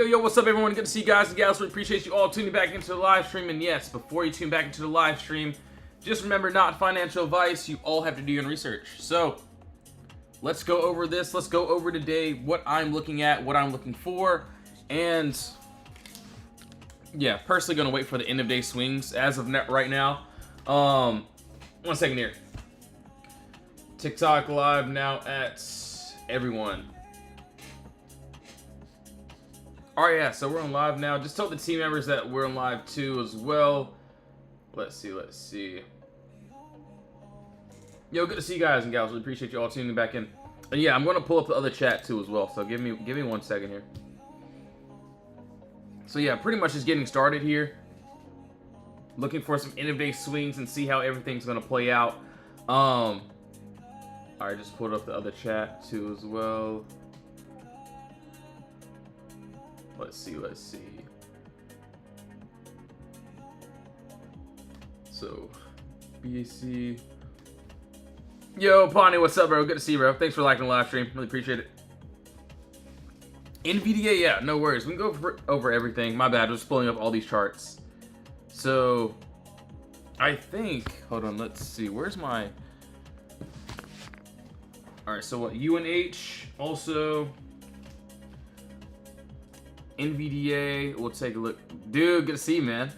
Yo, what's up, everyone? Good to see you guys and gals. We appreciate you all tuning back into the live stream. And yes, before you tune back into the live stream, just remember, not financial advice. You all have to do your own research. So, let's go over this. Let's go over today what I'm looking at, what I'm looking for. And, yeah, personally going to wait for the end of day swings as of right now. 1 second here. TikTok live now at everyone. Alright, yeah, so we're on live now. Just tell the team members that we're on live too as well. Let's see. Yo, good to see you guys and gals. We appreciate you all tuning back in. And yeah, I'm going to pull up the other chat too as well. So give me 1 second here. So yeah, pretty much just getting started here. Looking for some end of day swings and see how everything's going to play out. Alright, just pulled up the other chat too as well. Let's see. So, BAC. Yo, Pawnee, what's up, bro? Good to see you, bro. Thanks for liking the live stream. Really appreciate it. NVDA, yeah, no worries. We can go over everything. My bad, I was pulling up all these charts. So, I think, hold on, let's see. Where's my... Alright, so what? UNH, also... NVDA, we'll take a look. Dude, good to see you, man.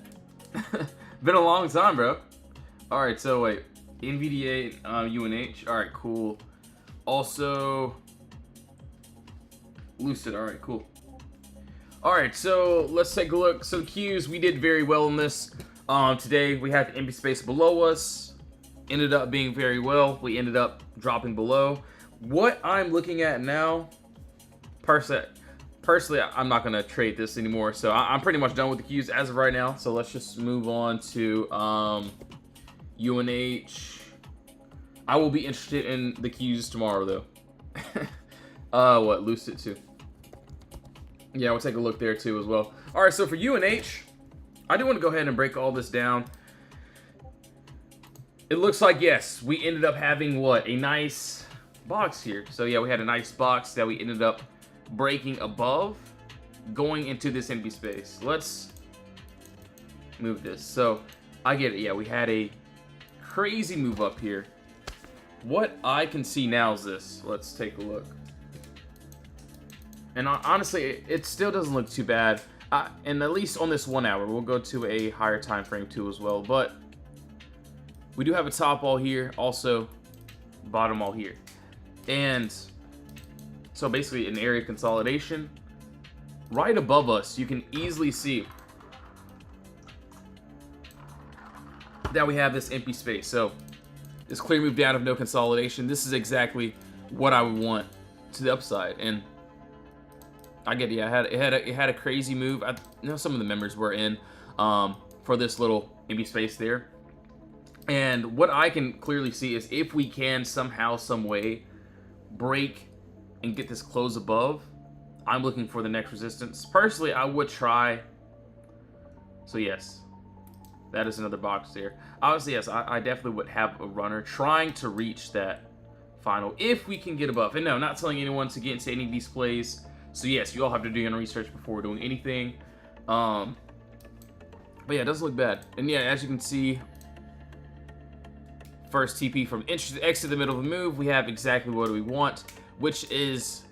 Been a long time, bro. Alright, so wait. NVDA, UNH. Alright, cool. Also, Lucid. Alright, cool. Alright, so let's take a look. So Qs, we did very well in this. Today, we had the empty space below us. Ended up being very well. We ended up dropping below. What I'm looking at now, personally, I'm not going to trade this anymore, so I'm pretty much done with the Qs as of right now. So let's just move on to UNH. I will be interested in the Qs tomorrow, though. What, Lucid too. Yeah, we'll take a look there too as well. All right, so for UNH, I do want to go ahead and break all this down. It looks like, yes, we ended up having, what, a nice box here. So yeah, we had a nice box that we ended up breaking above, going into this empty space. Let's move this. So I get it. Yeah, we had a crazy move up here. What I can see now is this. Let's take a look. And honestly, it still doesn't look too bad. And at least on this 1 hour, we'll go to a higher time frame too as well. But we do have a top all here, also bottom all here, and so basically an area consolidation. Right above us, you can easily see that we have this empty space. So this clear move down of no consolidation. This is exactly what I would want to the upside. And I get it. Yeah, it had a crazy move. I know some of the members were in for this little empty space there. And what I can clearly see is if we can somehow, some way break and get this close above, I'm looking for the next resistance. Personally, I would try. So yes, that is another box there. Obviously, yes, I definitely would have a runner trying to reach that final if we can get above. And no, not telling anyone to get into any of these plays. So yes, you all have to do your own research before doing anything. But yeah, it doesn't look bad. And yeah, as you can see, first TP from entry to exit, the middle of the move, we have exactly what we want, which is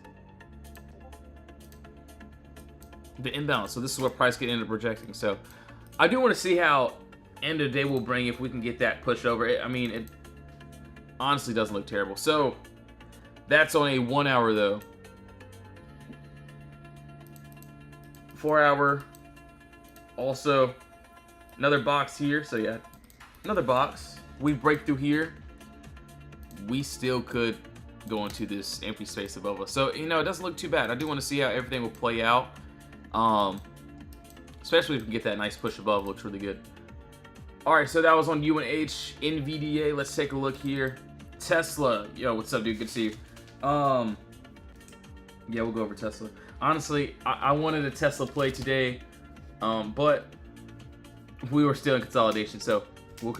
the imbalance. So this is what price could end up rejecting. So I do want to see how end of day will bring if we can get that push over. I mean, it honestly doesn't look terrible. So that's on a 1 hour though. 4 hour, also another box here. So yeah, another box. We break through here, we still could go into this empty space above us. So, you know, it doesn't look too bad. I do want to see how everything will play out. Especially if we can get that nice push above. Looks really good. Alright, so that was on UNH. NVDA, let's take a look here. Tesla. Yo, what's up, dude? Good to see you. Yeah, we'll go over Tesla. Honestly, I wanted a Tesla play today, but we were still in consolidation, so we'll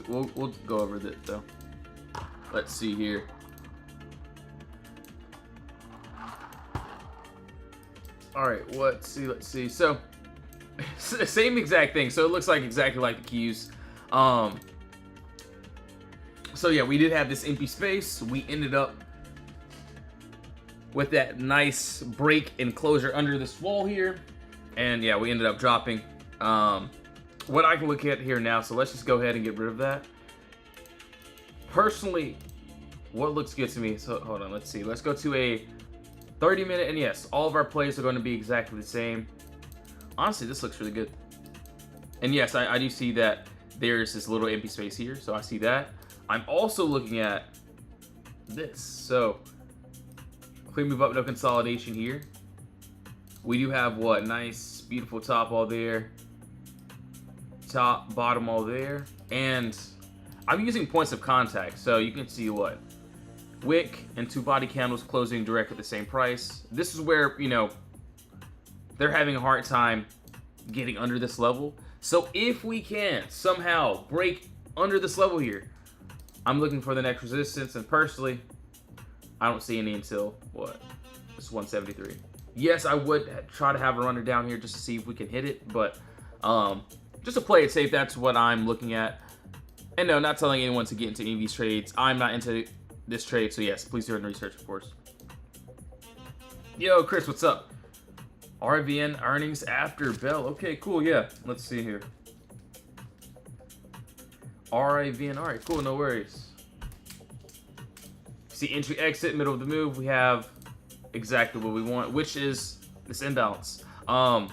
go over that though. Let's see here. All right, let's see. So, same exact thing. So it looks like exactly like the Qs. So yeah, we did have this empty space. We ended up with that nice break enclosure under this wall here. And yeah, we ended up dropping what I can look at here now. So let's just go ahead and get rid of that. Personally, what looks good to me, so hold on, let's see. Let's go to a 30-minute, and yes, all of our plays are going to be exactly the same. Honestly, this looks really good. And yes, I do see that there's this little empty space here, so I see that. I'm also looking at this. So, clear move up, no consolidation here. We do have what? Nice, beautiful top all there. Top, bottom all there. And I'm using points of contact, so you can see what? Wick and two body candles closing direct at the same price. This is where, you know, they're having a hard time getting under this level. So if we can somehow break under this level here, I'm looking for the next resistance, and personally, I don't see any until, what? It's 173. Yes, I would try to have a runner down here just to see if we can hit it, but just to play it safe, that's what I'm looking at. And no, not telling anyone to get into any of these trades. I'm not into this trade, so yes, please do your research, of course. Yo, Chris, what's up? RVN earnings after bell. Okay, cool, yeah. Let's see here. RAVN, all right, cool, no worries. See, entry, exit, middle of the move, we have exactly what we want, which is this imbalance. So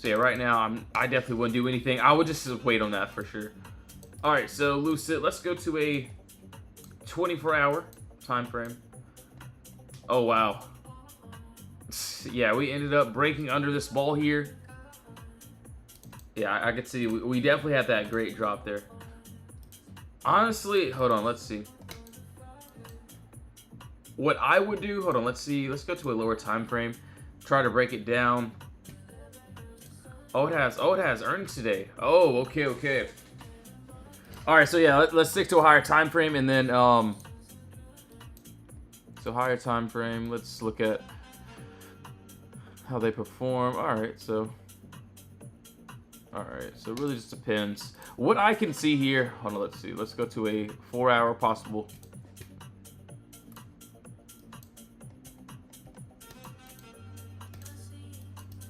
yeah, right now, I definitely wouldn't do anything. I would just wait on that for sure. All right, so Lucid, let's go to a 24-hour time frame. Oh, wow. Yeah, we ended up breaking under this ball here. Yeah, I could see we definitely had that great drop there. Honestly, hold on, let's see. What I would do, hold on, let's see. Let's go to a lower time frame. Try to break it down. Oh, it has earnings today. Oh, okay. All right, so yeah, let's stick to a higher time frame, and then so higher time frame. Let's look at how they perform. All right, so it really just depends. What I can see here, hold on, let's see. Let's go to a 4-hour possible.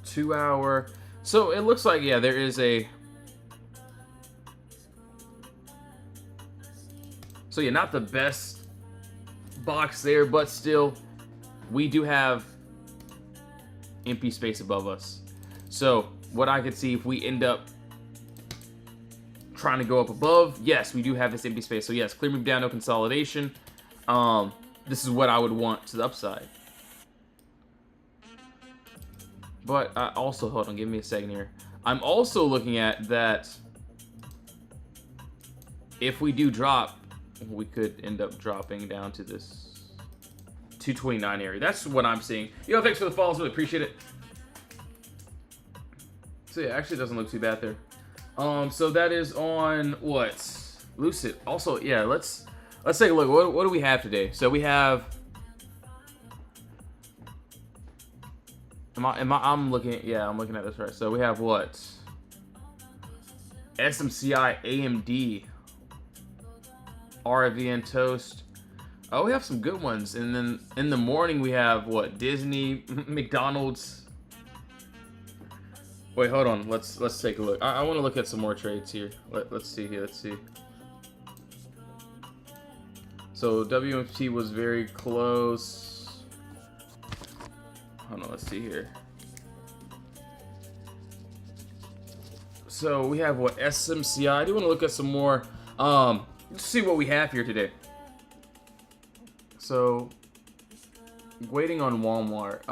Two-hour. So it looks like, yeah, there is a. So yeah, not the best box there, but still, we do have empty space above us. So what I could see, if we end up trying to go up above, yes, we do have this empty space. So yes, clear move down, no consolidation. This is what I would want to the upside. But I also, hold on, give me a second here. I'm also looking at that if we do drop, we could end up dropping down to this 229 area. That's what I'm seeing. Yo, thanks for the follows, really appreciate it. So yeah, actually doesn't look too bad there. So that is on what? Lucid. Also, yeah, let's take a look. What do we have today? So we have. I'm looking at this right. So we have what? SMCI, AMD, RVN Toast. Oh, we have some good ones. And then in the morning we have what? Disney, McDonald's. Wait, hold on. Let's take a look. I want to look at some more trades here. Let's see here. Let's see. So WMT was very close. Hold on, let's see here. So we have what? SMCI. I do want to look at some more. Let's see what we have here today. So waiting on Walmart.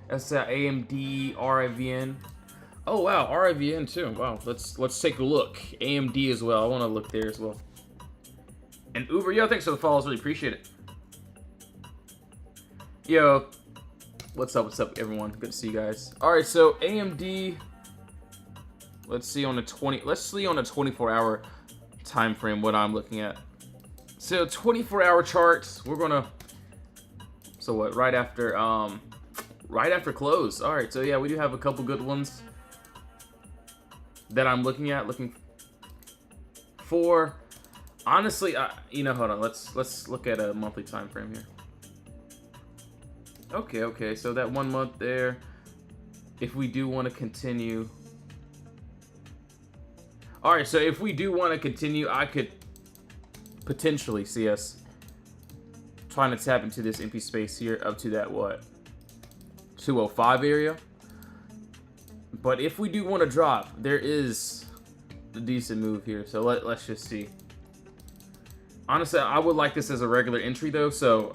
That's AMD, RIVN. Oh wow, RIVN too. Wow, let's take a look. AMD as well. I want to look there as well. And Uber, yo, thanks for the follows. Really appreciate it. Yo, what's up, everyone? Good to see you guys. All right, so AMD. Let's see on a 24-hour time frame what I'm looking at. So 24-hour charts. We're gonna So what? Right after close. All right. So yeah, we do have a couple good ones that I'm looking for. Honestly, you know, hold on. Let's look at a monthly time frame here. Okay. So that 1 month there. If we do want to continue. All right. So if we do want to continue, I could potentially see us trying to tap into this empty space here up to that what 205 area. But if we do want to drop, there is a decent move here. So let's just see. Honestly, I would like this as a regular entry though. So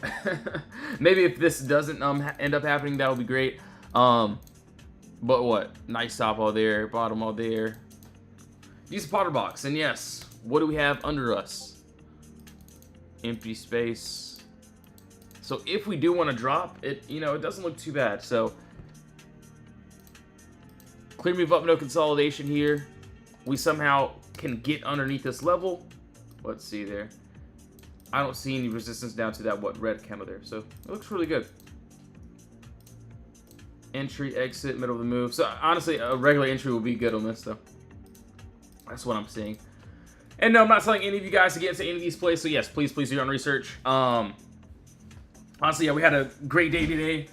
maybe if this doesn't end up happening, that would be great. But what? Nice top all there, bottom all there. Use a Potter box, and yes, what do we have under us? Empty space. So if we do want to drop it, you know, it doesn't look too bad. So clear move up, no consolidation here. We somehow can get underneath this level. Let's see there. I don't see any resistance down to that what red candle there. So it looks really good. Entry, exit, middle of the move. So honestly, a regular entry will be good on this though. That's what I'm seeing. And no, I'm not telling any of you guys to get into any of these plays. So yes, please do your own research. Honestly, yeah, we had a great day today.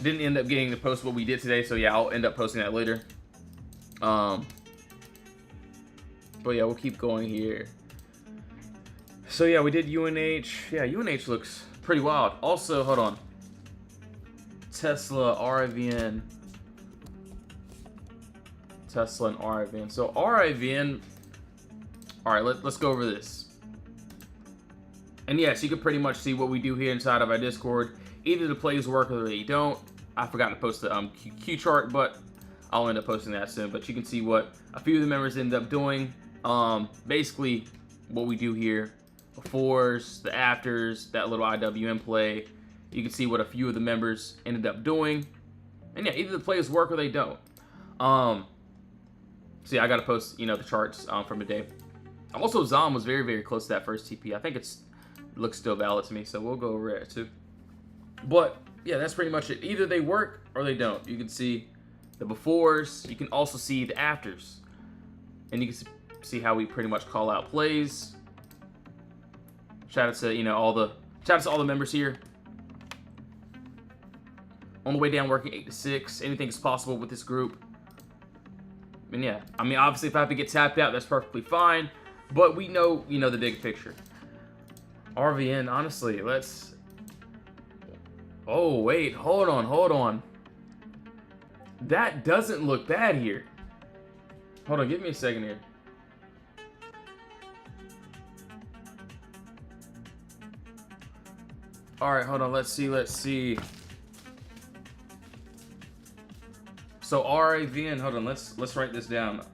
Didn't end up getting to post what we did today. So yeah, I'll end up posting that later. But yeah, we'll keep going here. So yeah, we did UNH. Yeah, UNH looks pretty wild. Also, hold on. Tesla, RIVN. Tesla and RIVN. So RIVN. All right, let's go over this. And yes, you can pretty much see what we do here inside of our Discord. Either the plays work or they don't. I forgot to post the Q chart, but I'll end up posting that soon. But you can see what a few of the members end up doing. Basically, what we do here. Befores, the afters, that little IWM play. You can see what a few of the members ended up doing. And yeah, either the plays work or they don't. So yeah, I got to post, you know, the charts from the day. Also, Zom was very, very close to that first TP. I think it looks still valid to me, so we'll go over it too. But yeah, that's pretty much it. Either they work or they don't. You can see the befores. You can also see the afters. And you can see how we pretty much call out plays. Shout out to, you know, all the members here. On the way down, working 8 to 6. Anything is possible with this group. And yeah, I mean, obviously, if I have to get tapped out, that's perfectly fine. But we know, you know, the big picture. RVN, honestly, let's... Oh, wait, hold on. That doesn't look bad here. Hold on, give me a second here. All right, hold on, let's see. So RAVN, hold on, let's write this down.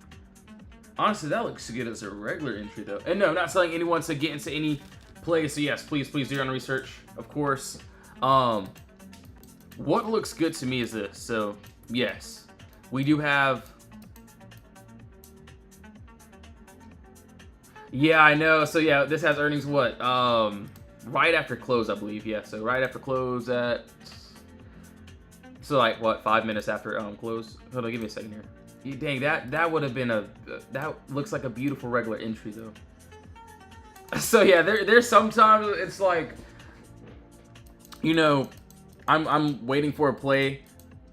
Honestly, that looks good as a regular entry though. And no, I'm not telling anyone to get into any play. So yes, please do your own research, of course. What looks good to me is this. So yes, we do have. Yeah, I know. So yeah, this has earnings what? Right after close, I believe. Yeah, so right after close at. So like what? 5 minutes after close. Hold on, give me a second here. Dang, that would have been that looks like a beautiful regular entry though. So yeah, there's sometimes it's like, you know, I'm waiting for a play.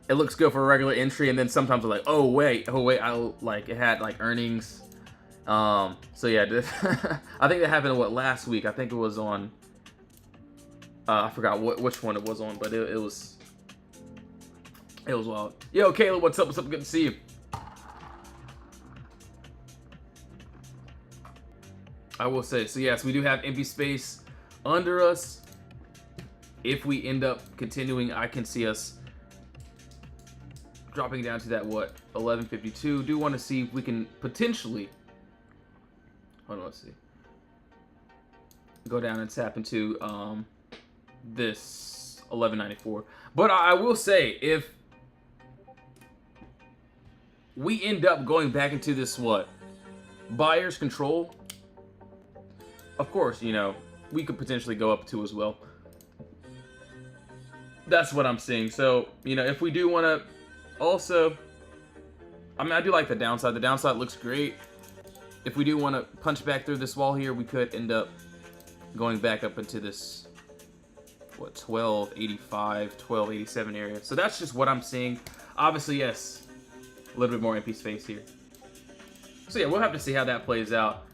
It looks good for a regular entry, and then sometimes I'm like, oh wait, I like it had like earnings. So yeah, I think that happened last week. I think it was on. I forgot which one it was on, but it was wild. Yo, Caleb, what's up? Good to see you. I will say, so yes, we do have empty space under us. If we end up continuing, I can see us dropping down to that, what, 1152. Do want to see if we can potentially, hold on, let's see, go down and tap into this 1194. But I will say, if we end up going back into this, what, buyer's control, of course, you know, we could potentially go up to as well. that's what I'm seeing. So, you know, if we do want to also, I mean, I do like the downside. The downside looks great. If we do want to punch back through this wall here, we could end up going back up into this, what, 1285, 1287 area. So that's just what I'm seeing. Obviously, yes, a little bit more empty space here. So yeah, we'll have to see how that plays out.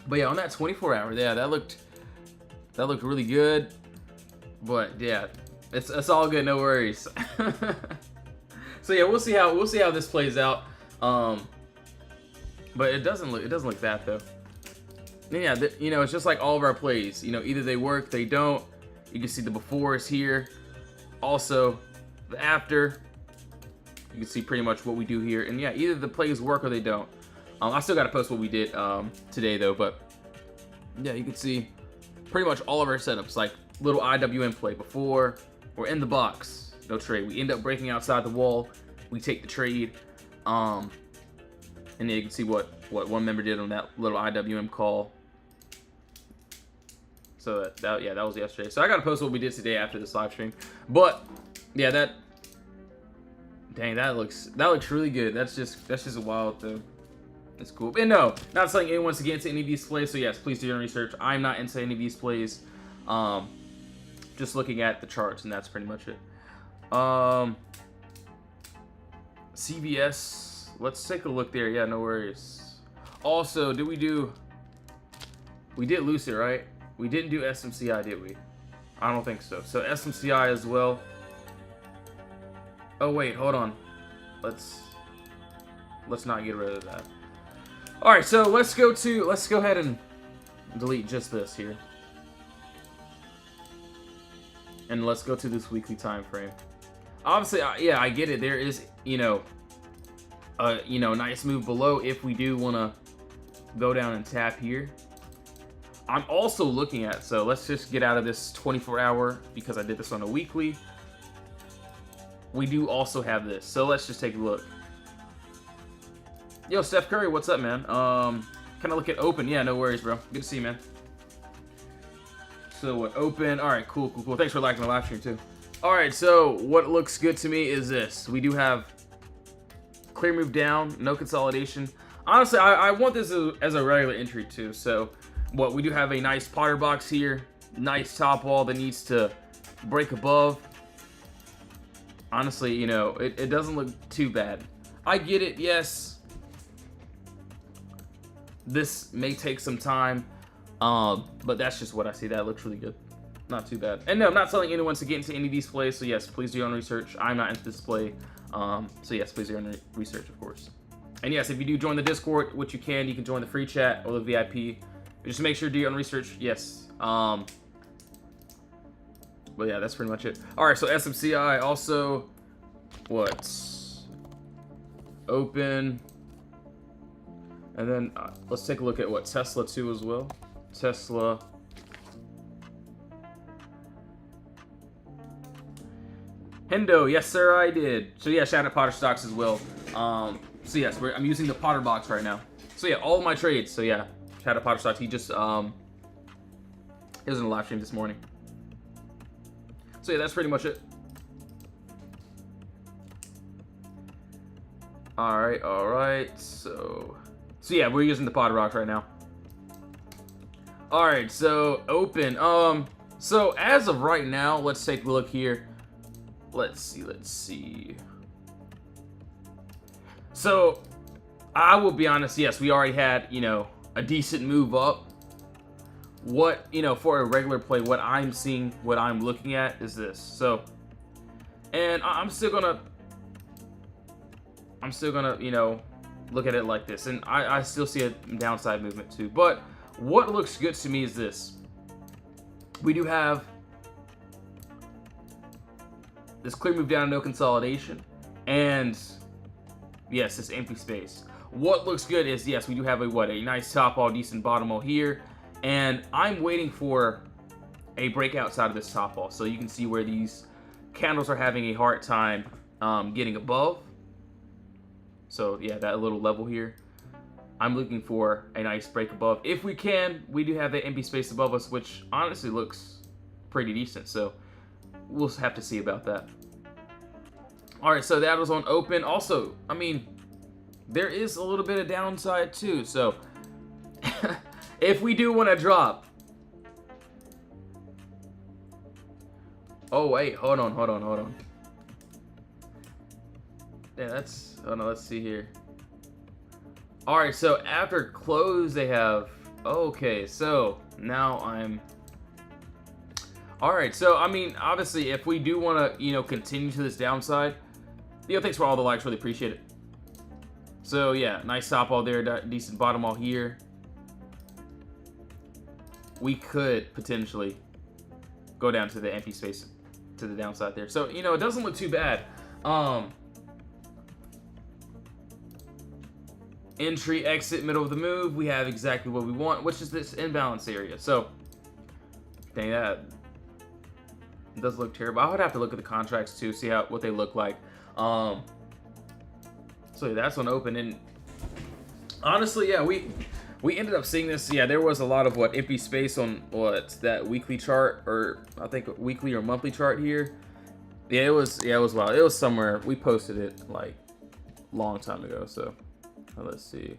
But yeah, on that 24-hour, yeah, that looked really good. But yeah, it's all good, no worries. So yeah, we'll see how this plays out. But it doesn't look that though. And yeah, you know, it's just like all of our plays. You know, either they work, they don't. You can see the befores here. Also, the after. You can see pretty much what we do here. And yeah, either the plays work or they don't. I still got to post what we did today though. But yeah, you can see pretty much all of our setups. Like little IWM play before. We're in the box. No trade. We end up breaking outside the wall. We take the trade. And then you can see what one member did on that little IWM call. So that was yesterday. So I gotta post what we did today after this live stream. But yeah, that looks really good. That's just wild though. It's cool. And no, not telling anyone to get into any of these plays. So yes, please do your own research. I'm not into any of these plays. Just looking at the charts, and that's pretty much it. CVS. Let's take a look there. Yeah, no worries. Also, we did Lucid, right? We didn't do SMCI, did we? I don't think so. So SMCI as well. Oh wait, hold on. Let's not get rid of that. All right, so let's go ahead and delete just this here. And let's go to this weekly time frame. Obviously, yeah, I get it. There is, nice move below if we do want to go down and tap here. I'm also looking at, so let's just get out of this 24-hour because I did this on a weekly. We do also have this, so let's just take a look. Yo, Steph Curry, what's up, man? Can I look at open? Yeah, no worries, bro. Good to see you, man. So what, open? All right, cool. Thanks for liking the live stream too. All right, so what looks good to me is this. We do have clear move down, no consolidation. Honestly, I want this as a regular entry too. So what, we do have a nice Potter box here, nice top wall that needs to break above. Honestly, it doesn't look too bad. I get it, yes. This may take some time, but that's just what I see. That looks really good. Not too bad. And no, I'm not telling anyone to get into any of these plays, so yes, please do your own research. I'm not into this play, so yes, please do your own research, of course. And yes, if you do join the Discord, which you can join the free chat or the VIP. Just make sure to do your own research, yes. But yeah, that's pretty much it. All right, so SMCI also, what? Open. And then let's take a look at what Tesla too as well. Tesla. Hendo, yes sir, I did. So yeah, shout out Potter stocks as well. So yes, I'm using the Potter box right now. So yeah, all of my trades. So yeah, shout out Potter stocks. He just he was in a live stream this morning. So yeah, that's pretty much it. All right. So yeah, we're using the Potter box right now. All right, so open. So as of right now, let's take a look here. Let's see. So I will be honest, yes, we already had, a decent move up. What, for a regular play, what I'm seeing, what I'm looking at is this. So, and I'm still gonna, look at it like this. And I still see a downside movement too. But what looks good to me is this. We do have this clear move down, no consolidation, and yes, this empty space. What looks good is, yes, we do have a nice top wall, decent bottom wall here, and I'm waiting for a breakout side of this top wall. So you can see where these candles are having a hard time getting above. So yeah, that little level here. I'm looking for a nice break above. If we can, we do have that empty space above us, which honestly looks pretty decent. So we'll have to see about that. All right, so that was on open. Also, I mean, there is a little bit of downside too. So if we do want to drop, oh wait, hold on. Yeah, that's, oh no, let's see here. All right, so after close they have, okay, so now I'm, all right, so I mean, obviously if we do want to, you know, continue to this downside, you know, thanks for all the likes, really appreciate it. So yeah, nice top wall there, decent bottom wall here. We could potentially go down to the empty space to the downside there. So, you know, it doesn't look too bad. Entry, exit, middle of the move, we have exactly what we want, which is this imbalance area. So, dang, that does look terrible. I would have to look at the contracts too, see what they look like. So yeah, that's on open, and honestly, yeah, we ended up seeing this. Yeah, there was a lot of empty space on that weekly chart, or I think weekly or monthly chart here. Yeah, it was wild. It was somewhere, we posted it like long time ago. So let's see.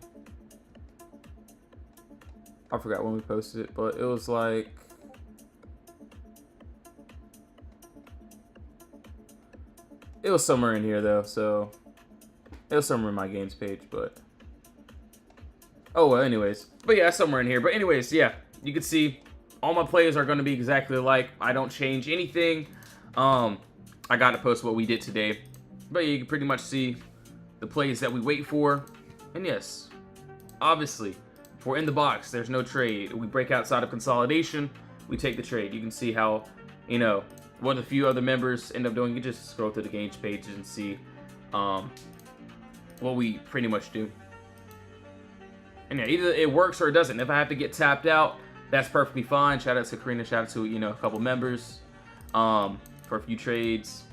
I forgot when we posted it, but it was like, it was somewhere in here though. So it was somewhere in my games page, but oh well, anyways. But yeah, somewhere in here. But anyways, yeah, you can see all my plays are going to be exactly alike. I don't change anything. I got to post what we did today, but yeah, you can pretty much see the plays that we wait for. And yes, obviously, if we're in the box, there's no trade. We break outside of consolidation, we take the trade. You can see how, you know, what a few other members end up doing. You just scroll through the games pages and see what we pretty much do. And yeah, either it works or it doesn't. If I have to get tapped out, that's perfectly fine. Shout out to Karina, shout out to, you know, a couple members for a few trades.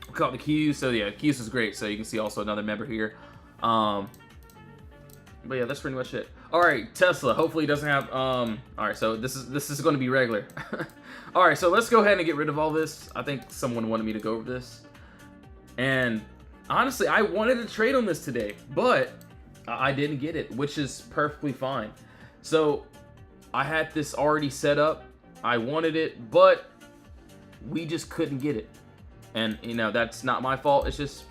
We caught the Qs, so yeah, Qs is great. So you can see also another member here. But yeah, that's pretty much it. All right, Tesla. Hopefully it doesn't have. All right, so this is going to be regular. All right, so let's go ahead and get rid of all this. I think someone wanted me to go over this, and honestly, I wanted to trade on this today, but I didn't get it, which is perfectly fine. So I had this already set up. I wanted it, but we just couldn't get it, and you know that's not my fault. It's just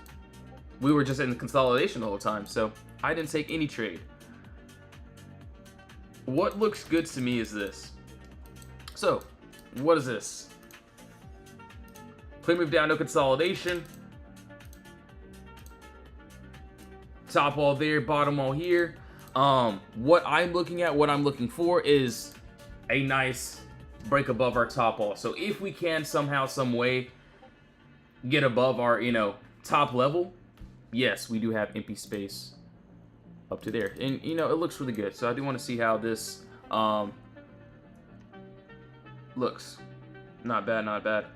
we were just in the consolidation the whole time, so I didn't take any trade. What looks good to me is this. So, what is this? Clear move down, no consolidation. Top wall there, bottom wall here. What I'm looking for is a nice break above our top wall. So if we can somehow, some way get above our, you know, top level, yes, we do have empty space up to there, and you know it looks really good. So I do want to see how this looks. Not bad, not bad.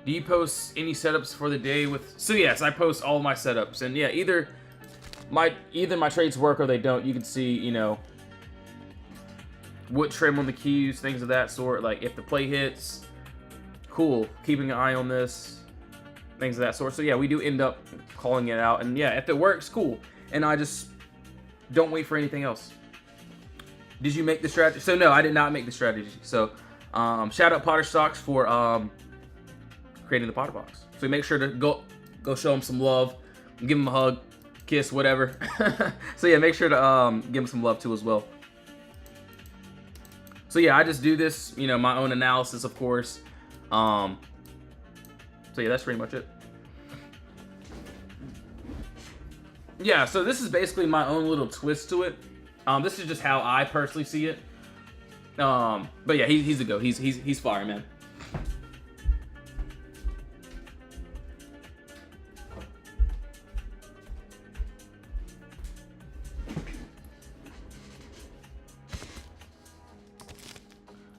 Do you post any setups for the day with? So yes, I post all my setups, and yeah, either my trades work or they don't. You can see, you know, what trim on the keys, things of that sort. Like if the play hits, cool, keeping an eye on this, things of that sort. So yeah, we do end up calling it out, and yeah, if it works, cool. And I just don't wait for anything else. Did you make the strategy? So no, I did not make the strategy. So shout out Potter Stocks for creating the Potter Box. So make sure to go show them some love, give them a hug, kiss, whatever. So yeah, make sure to give them some love too as well. So yeah, I just do this, you know, my own analysis, of course. So yeah, that's pretty much it. Yeah, so this is basically my own little twist to it. This is just how I personally see it. But yeah, he's a go. He's fire, man.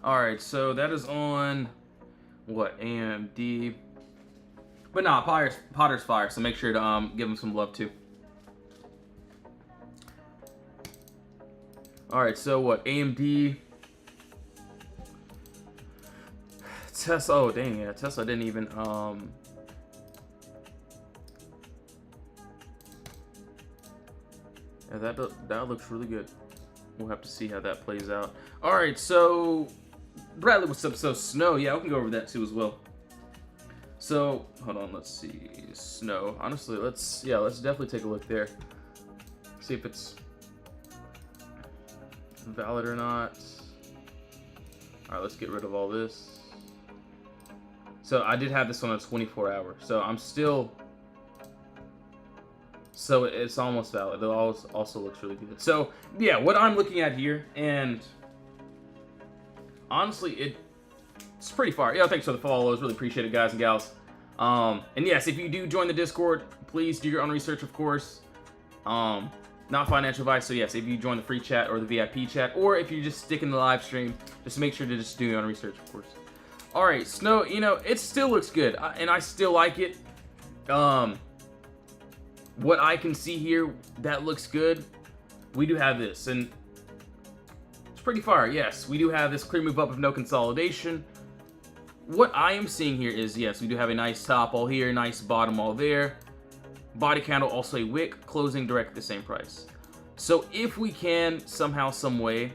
All right, so that is on what, AMD. But nah, Potter's fire. So make sure to give him some love too. All right, so what, AMD Tesla. Oh dang, yeah, Tesla didn't even yeah, that looks really good. We'll have to see how that plays out. All right, so Bradley, what's up? So snow, yeah, we can go over that too as well. So hold on, let's see, snow. Honestly, let's definitely take a look there. See if it's valid or not. All right, let's get rid of all this. So I did have this on a 24-hour, so I'm still. So it's almost valid. It also looks really good. So yeah, what I'm looking at here, and honestly, it's pretty far. Yeah, thanks for the follows. Really appreciate it, guys and gals. And yes, if you do join the Discord, please do your own research, of course. Not financial advice. So yes, if you join the free chat or the VIP chat, or if you just stick in the live stream, just make sure to just do your own research, of course. All right, snow. You know, it still looks good, and I still like it. What I can see here, that looks good. We do have this, and it's pretty far. Yes, we do have this clear move up of no consolidation. What I am seeing here is, yes, we do have a nice top all here, nice bottom all there. Body candle, also a wick, closing direct at the same price. So if we can somehow, some way,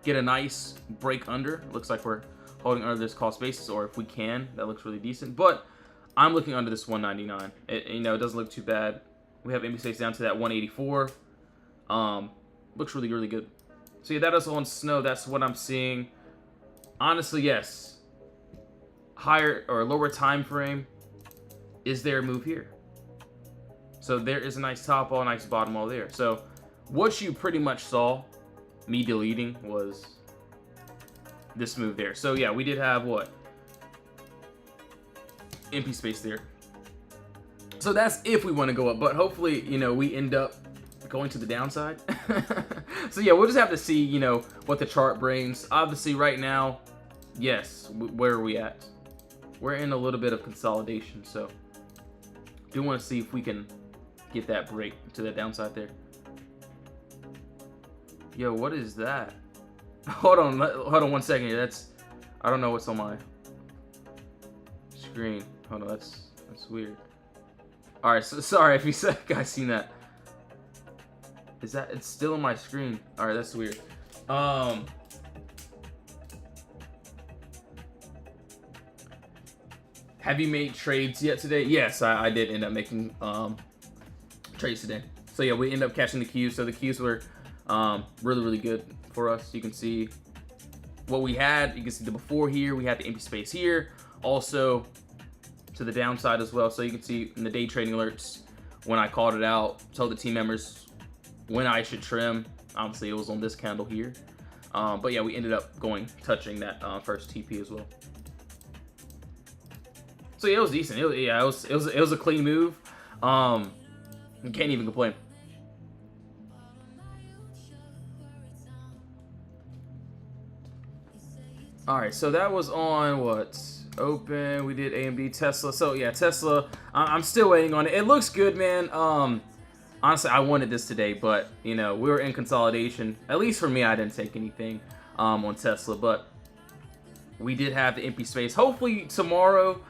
get a nice break under, looks like we're holding under this cost basis, or if we can, that looks really decent. But I'm looking under this 199. You know, it doesn't look too bad. We have empty space down to that 184. Looks really, really good. So yeah, that is on snow. That's what I'm seeing. Honestly, yes. Higher or lower time frame. Is there a move here? So there is a nice top all, nice bottom all there. So what you pretty much saw me deleting was this move there. So yeah, we did have what? Empty space there. So that's if we want to go up, but hopefully, you know, we end up going to the downside. So yeah, we'll just have to see, you know, what the chart brings. Obviously right now, yes, where are we at? We're in a little bit of consolidation, so do want to see if we can get that break to the downside there. Yo, what is that? Hold on 1 second here. I don't know what's on my screen. Hold on, that's weird. All right, so sorry if you guys seen that. It's still on my screen? All right, that's weird. Have you made trades yet today? Yes, I did end up making trades today. So yeah, we ended up catching the Qs. So the Qs were really, really good for us. You can see what we had. You can see the before here. We had the empty space here. Also to the downside as well. So you can see in the day trading alerts when I called it out, told the team members when I should trim. Obviously, it was on this candle here. But yeah, we ended up touching that first TP as well. So yeah, it was decent. It was a clean move. You can't even complain. All right, so that was on what? Open. We did AMD, Tesla. So yeah, Tesla. I'm still waiting on it. It looks good, man. Honestly, I wanted this today, but you know, we were in consolidation. At least for me, I didn't take anything on Tesla, but we did have the empty space. Hopefully tomorrow,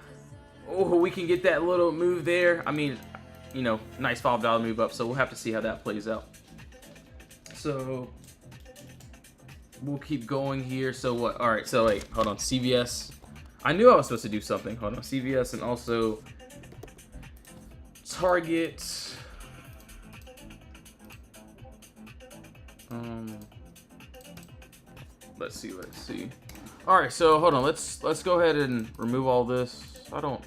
we can get that little move there. I mean, you know, nice $5 move up. So we'll have to see how that plays out. So we'll keep going here. So what? All right. So wait, hold on. CVS. I knew I was supposed to do something. Hold on. CVS and also Target. Let's see. All right. So hold on. Let's go ahead and remove all this. I don't.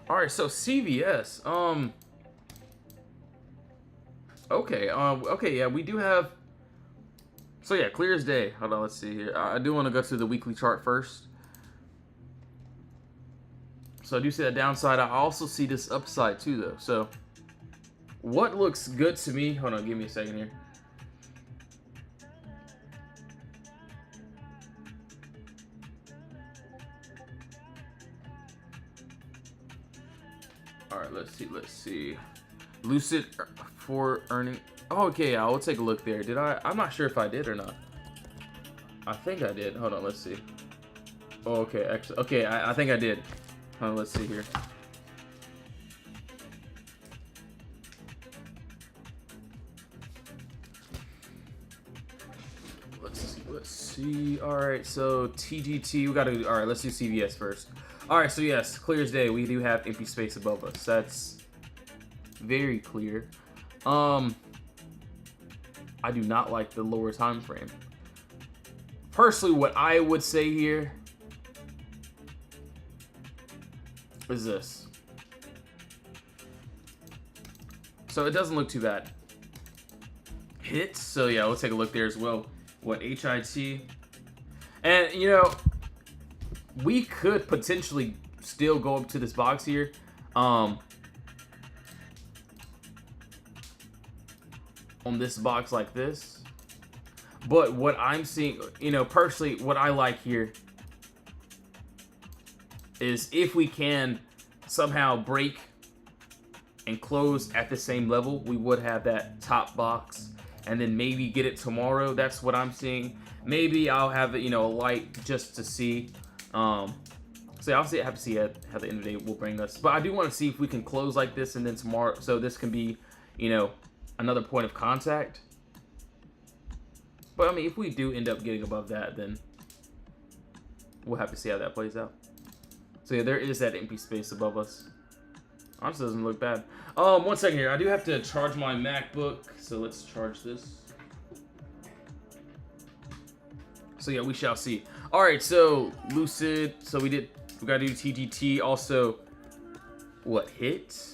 All right. So CVS. Okay. Okay. Yeah, we do have. So yeah, clear as day. Hold on, let's see here. I do want to go to the weekly chart first. So I do see that downside. I also see this upside too, though. So what looks good to me? Hold on, give me a second here. All right, let's see. Lucid for earning. Okay, yeah, we'll take a look there. Did I? I'm not sure if I did or not. I think I did. Hold on, let's see. Oh, okay, actually, okay, I think I did. Hold on, let's see here. Let's see. All right, so TGT, we gotta. All right, let's do CVS first. All right, so yes, clear as day. We do have empty space above us. That's very clear. I do not like the lower time frame. Personally, what I would say here is this. So it doesn't look too bad. Hits. So yeah, let's take a look there as well. What, HIT? And you know, we could potentially still go up to this box here. On this box like this. But what I'm seeing, you know, personally, what I like here is if we can somehow break and close at the same level, we would have that top box, and then maybe get it tomorrow. That's what I'm seeing. Maybe I'll have it, you know, a light just to see. So obviously I have to see how the end of the day will bring us. But I do want to see if we can close like this, and then tomorrow, so this can be, you know, another point of contact. But I mean, if we do end up getting above that, then we'll have to see how that plays out. So yeah, there is that empty space above us. Honestly, doesn't look bad. 1 second here. I do have to charge my MacBook, so let's charge this. So yeah, we shall see. All right, so Lucid. So we gotta do TGT. Also, what, hit?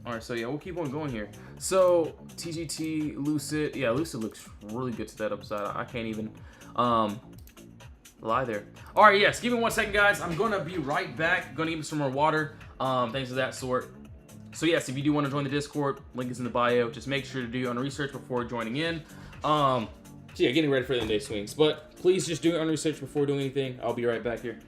All right, so yeah, we'll keep on going here. So TGT, Lucid. Yeah, Lucid looks really good to that upside. I can't even lie there. All right, yes, give me 1 second, guys. I'm gonna be right back. Gonna give me some more water, things of that sort. So yes, if you do want to join the Discord, link is in the bio. Just make sure to do your own research before joining in. So yeah, getting ready for the day swings. But please just do your own research before doing anything. I'll be right back here.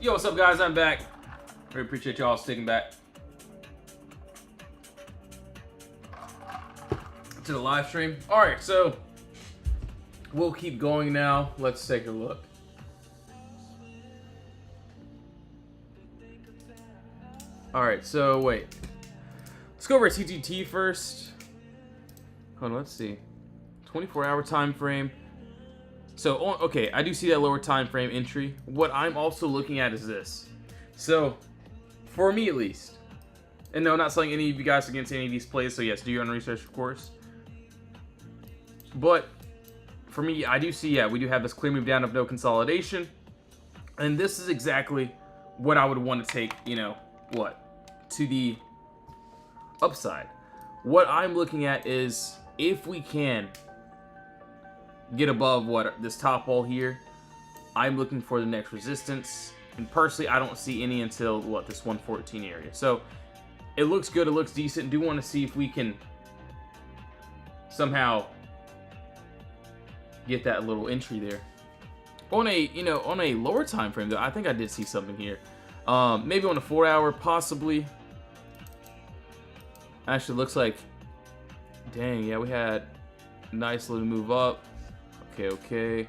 Yo, what's up, guys? I'm back. Really appreciate y'all sticking back to the live stream. All right, so we'll keep going now. Let's take a look. All right, so wait. Let's go over TTT first. Hold on, let's see. 24-hour time frame. So, okay, I do see that lower time frame entry. What I'm also looking at is this. So, for me at least, and no, I'm not selling any of you guys against any of these plays, so yes, do your own research, of course. But, for me, I do see, yeah, we do have this clear move down of no consolidation. And this is exactly what I would want to take, you know, what? To the upside. What I'm looking at is, if we can get above what this top wall here, I'm looking for the next resistance, and personally I don't see any until what, this 114 area. So it looks good, it looks decent. Do want to see if we can somehow get that little entry there on a, you know, on a lower time frame though. I think I did see something here, maybe on a 4-hour, possibly. Actually looks like, dang, yeah, we had a nice little move up. Okay.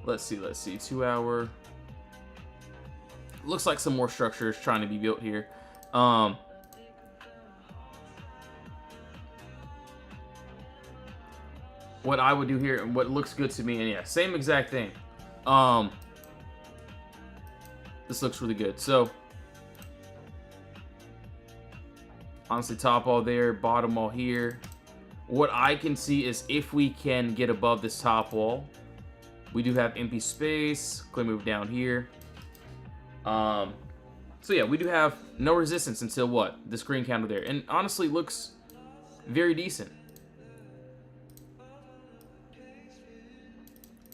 Let's see. 2-hour. Looks like some more structure is trying to be built here. What I would do here, and what looks good to me, and yeah, same exact thing. This looks really good. So, honestly, top all there, bottom all here. What I can see is if we can get above this top wall, we do have empty space, clear move down here. So yeah, we do have no resistance until what? This green candle there. And honestly, looks very decent.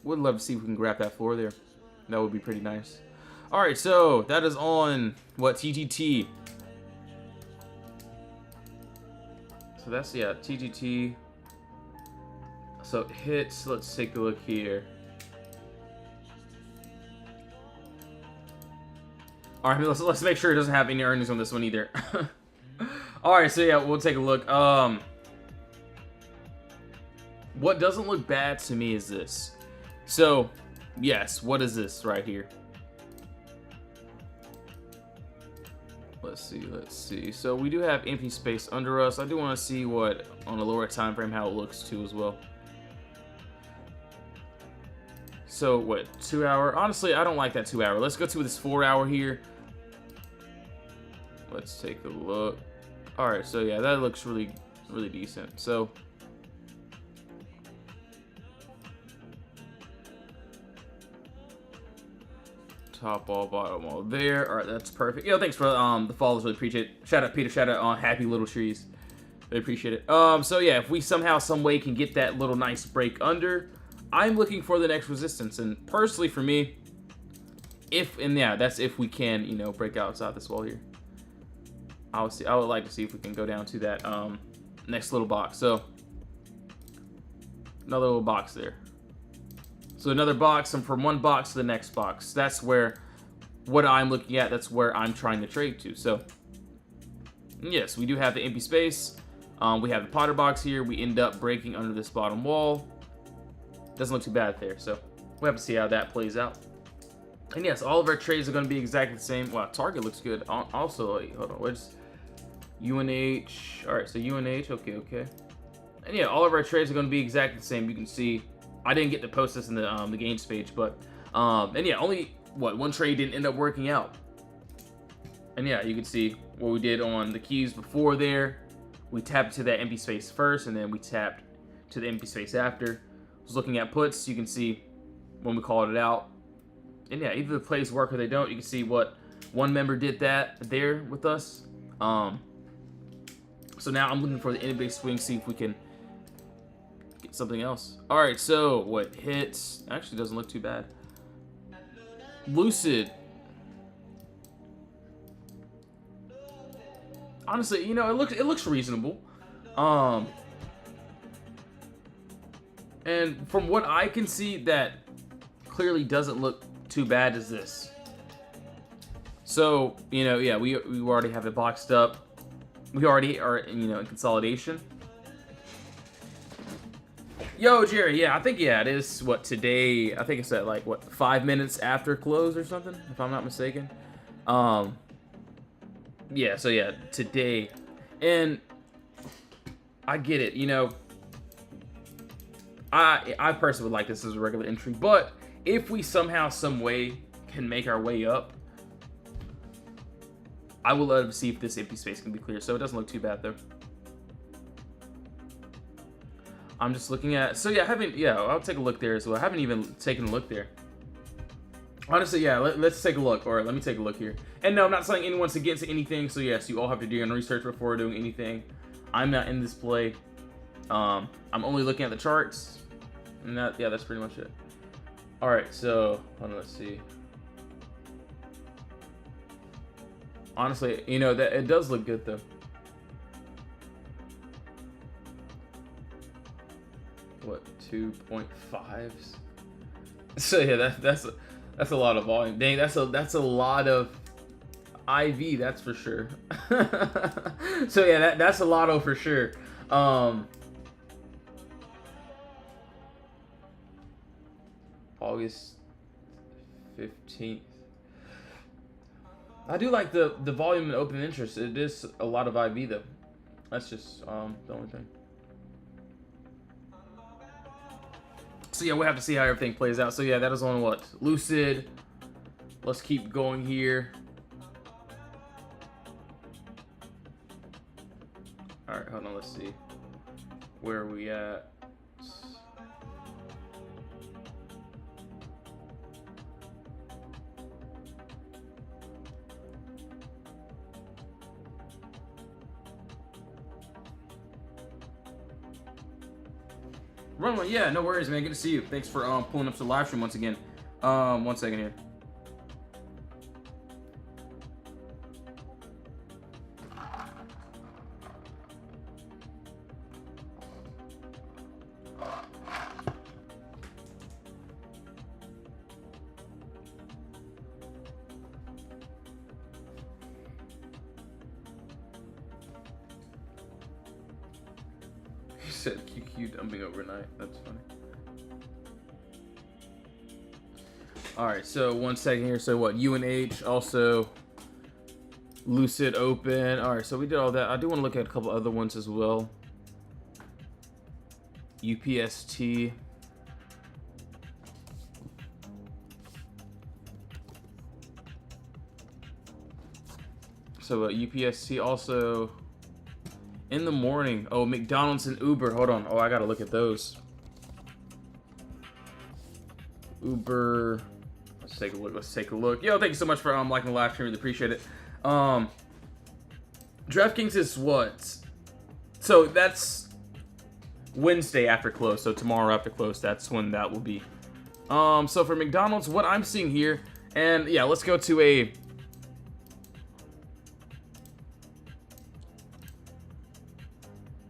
Would love to see if we can grab that floor there. That would be pretty nice. All right, so that is on what, TTT. So that's, yeah, TTT. So hits, let's take a look here. All right, let's make sure it doesn't have any earnings on this one either. All right, so yeah, we'll take a look. What doesn't look bad to me is this. So, yes, what is this right here? Let's see. So we do have empty space under us. I do want to see what, on a lower time frame, how it looks too as well. So what, 2-hour? Honestly, I don't like that 2-hour. Let's go to this 4-hour here. Let's take a look. All right, so yeah, that looks really, really decent. So top wall, bottom wall there. All right, that's perfect. Yo, thanks for the follows. Really appreciate it. Shout out Peter. Shout out on Happy Little Trees. Really appreciate it. So yeah, if we somehow, some way can get that little nice break under, I'm looking for the next resistance. And personally, for me, yeah, that's if we can, you know, break outside this wall here. I would like to see if we can go down to that next little box. So another little box there. So another box, and from one box to the next box. That's where, what I'm looking at, that's where I'm trying to trade to. So, yes, we do have the empty space. We have the Potter box here. We end up breaking under this bottom wall. Doesn't look too bad there. So, we have to see how that plays out. And yes, all of our trades are going to be exactly the same. Wow, target looks good. Also, hold on, where's UNH? All right, so UNH, okay. And yeah, all of our trades are going to be exactly the same. You can see, I didn't get to post this in the games page, but and yeah, only one trade didn't end up working out. And yeah, you can see what we did on the keys before there. We tapped to that empty space first, and then we tapped to the empty space after. I was looking at puts. You can see when we called it out. And yeah, either the plays work or they don't. You can see what one member did that there with us. So now I'm looking for the end-base swing, see if we can get something else. All right, so what hits? Actually, doesn't look too bad. Lucid. Honestly, you know, it looks reasonable. And from what I can see, that clearly doesn't look too bad as this. So, you know, yeah, we already have it boxed up. We already are, you know, in consolidation. Yo, Jerry, yeah, I think, yeah, it is, what, today, I think it's at, like, what, 5 minutes after close or something, if I'm not mistaken. Yeah, so, yeah, today, and I get it, you know, I personally would like this as a regular entry, but if we somehow, some way, can make our way up, I would love to see if this empty space can be clear, so it doesn't look too bad, though. I'm just looking at, so yeah, I'll take a look there as well. I haven't even taken a look there. Honestly, yeah, let's take a look, or let me take a look here. And no, I'm not saying anyone's against anything, so yes, you all have to do your own research before doing anything. I'm not in this play. I'm only looking at the charts, and that's pretty much it. All right, so let's see. Honestly, you know, that it does look good though. What, 2.5s? So yeah, that's a lot of volume. Dang, that's a lot of IV, that's for sure. So yeah, that's a lotto for sure. August 15th. I do like the volume and open interest. It is a lot of IV though. That's just the only thing. So yeah, we'll have to see how everything plays out. So yeah, that is on what? Lucid. Let's keep going here. Alright, hold on, let's see. Where are we at? Run, yeah, no worries, man. Good to see you. Thanks for pulling up the live stream once again. 1 second here. Said QQ dumping overnight. That's funny. All right, so 1 second here. So what? UNH also Lucid open. All right, so we did all that. I do want to look at a couple other ones as well. UPST. So UPST also. In the morning. Oh, McDonald's and Uber. Hold on. Oh, I gotta look at those. Uber. Let's take a look. Let's take a look. Yo, thank you so much for liking the live stream. Really appreciate it. DraftKings is what? So that's Wednesday after close. So tomorrow after close. That's when that will be. So for McDonald's, what I'm seeing here, and yeah, let's go to a.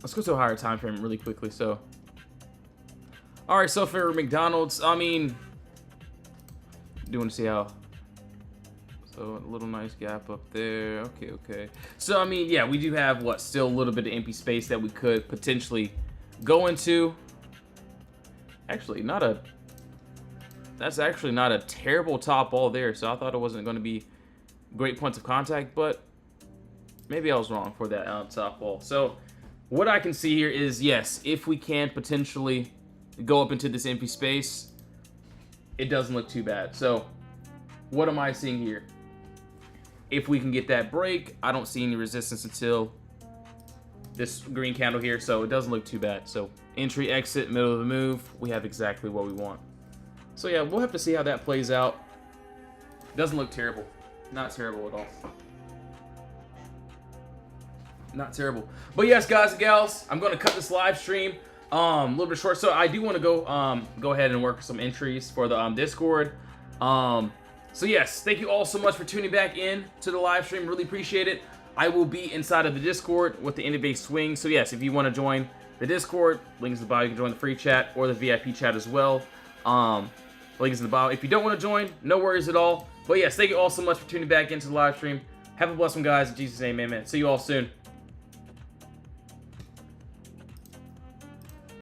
Let's go to a higher time frame really quickly. So, all right. So for McDonald's, I mean, do want to see how. So a little nice gap up there. Okay. So I mean, yeah, we do have what still a little bit of empty space that we could potentially go into. Actually, that's actually not a terrible top ball there. So I thought it wasn't going to be great points of contact, but maybe I was wrong for that top ball. So. What I can see here is, yes, if we can potentially go up into this empty space, it doesn't look too bad. So, what am I seeing here? If we can get that break, I don't see any resistance until this green candle here, so it doesn't look too bad. So, entry, exit, middle of the move, we have exactly what we want. So, yeah, we'll have to see how that plays out. Doesn't look terrible. Not terrible at all. Not terrible. But yes, guys and gals, I'm going to cut this live stream a little bit short. So I do want to go ahead and work some entries for the Discord. So yes, thank you all so much for tuning back in to the live stream. Really appreciate it. I will be inside of the Discord with the NBA swing. So yes, if you want to join the Discord, links in the bio. You can join the free chat or the VIP chat as well. Links in the bio. If you don't want to join, no worries at all. But yes, thank you all so much for tuning back into the live stream. Have a blessed one, guys. In Jesus' name, amen. See you all soon.